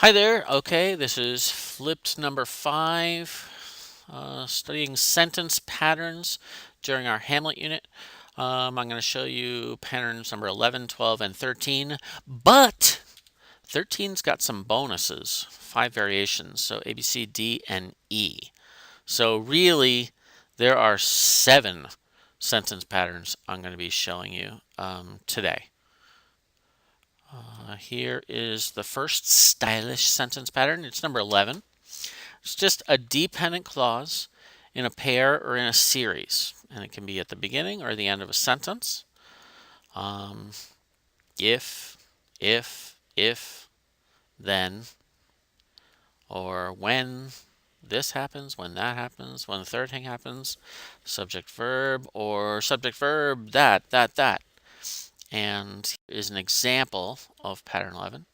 Hi there. Okay, this is flipped number 5, studying sentence patterns during our Hamlet unit. I'm going to show you patterns number 11, 12, and 13, but 13's got some bonuses, 5 variations, so A, B, C, D, and E. So really, there are 7 sentence patterns I'm going to be showing you today. Here is the first stylish sentence pattern. It's number 11. It's just a dependent clause in a pair or in a series, and it can be at the beginning or the end of a sentence. Um, if, then, or when this happens, when that happens, when the third thing happens, subject verb, or subject verb, that. And here is an example of pattern 11.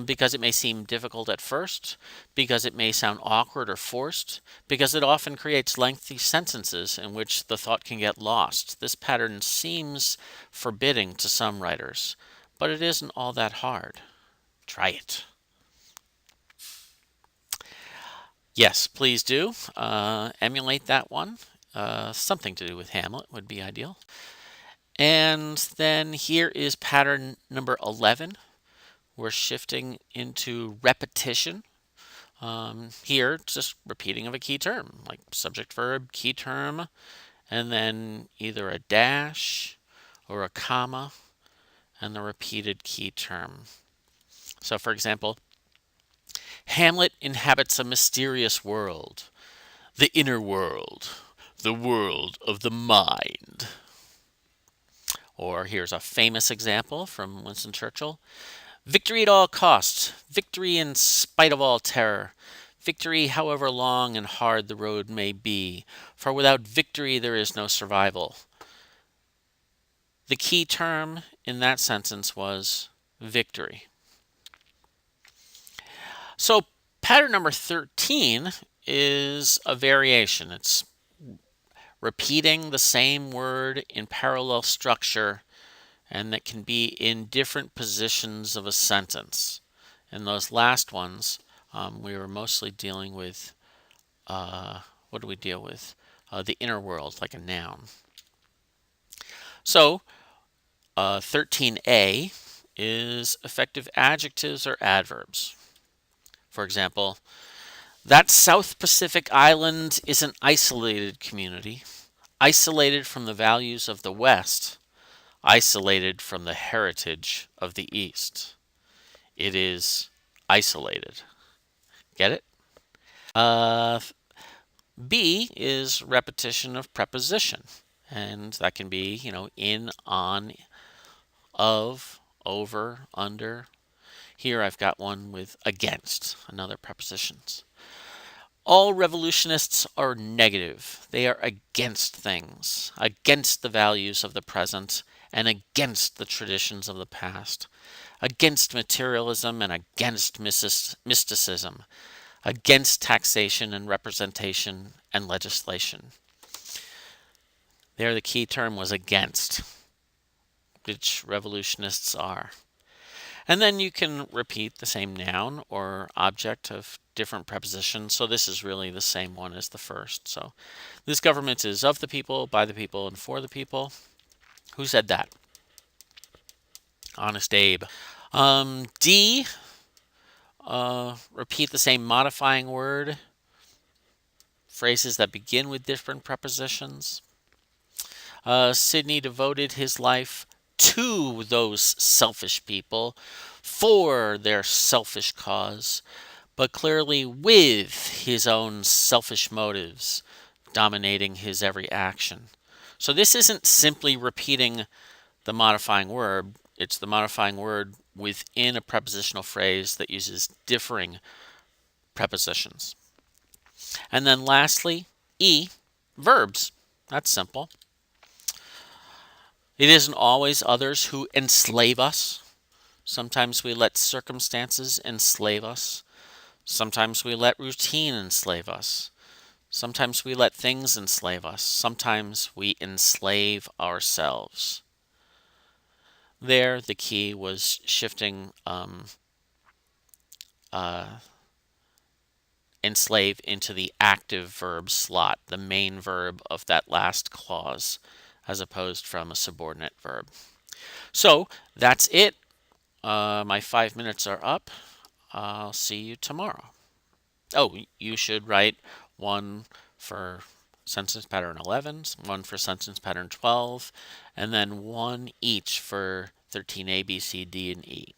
Because it may seem difficult at first, because it may sound awkward or forced, because it often creates lengthy sentences in which the thought can get lost. This pattern seems forbidding to some writers, but it isn't all that hard. Try it. Yes, please do. Emulate that one. Something to do with Hamlet would be ideal. And then here is pattern number 11. We're shifting into repetition. Here, just repeating of a key term, like subject verb, key term, and then either a dash or a comma and the repeated key term. So, for example, Hamlet inhabits a mysterious world, the inner world, the world of the mind. Or here's a famous example from Winston Churchill. Victory at all costs, victory in spite of all terror, victory however long and hard the road may be, for without victory there is no survival. The key term in that sentence was victory. So pattern number 13 is a variation. It's repeating the same word in parallel structure, and that can be in different positions of a sentence. And those last ones, we were mostly dealing with, what do we deal with? The inner world, like a noun. So 13a is effective adjectives or adverbs. For example, that South Pacific island is an isolated community, isolated from the values of the West, isolated from the heritage of the East. It is isolated. Get it? Uh, B is repetition of preposition. And that can be, in, on, of, over, under. Here I've got one with against, another prepositions. All revolutionists are negative. They are against things, against the values of the present, and against the traditions of the past, against materialism and against mysticism, against taxation and representation and legislation. There, the key term was against, which revolutionists are. And then you can repeat the same noun or object of different prepositions. So this is really the same one as the first. So this government is of the people, by the people, and for the people. Who said that? Honest Abe. D, repeat the same modifying word. Phrases that begin with different prepositions. Sidney devoted his life to those selfish people for their selfish cause, but clearly with his own selfish motives dominating his every action. So this isn't simply repeating the modifying word, it's the modifying word within a prepositional phrase that uses differing prepositions. And then lastly, E, verbs. That's simple. It isn't always others who enslave us. Sometimes we let circumstances enslave us. Sometimes we let routine enslave us. Sometimes we let things enslave us. Sometimes we enslave ourselves. There, the key was shifting enslave into the active verb slot, the main verb of that last clause, as opposed from a subordinate verb. So that's it. My 5 minutes are up. I'll see you tomorrow. Oh, you should write one for sentence pattern 11, one for sentence pattern 12, and then one each for 13A, B, C, D, and E.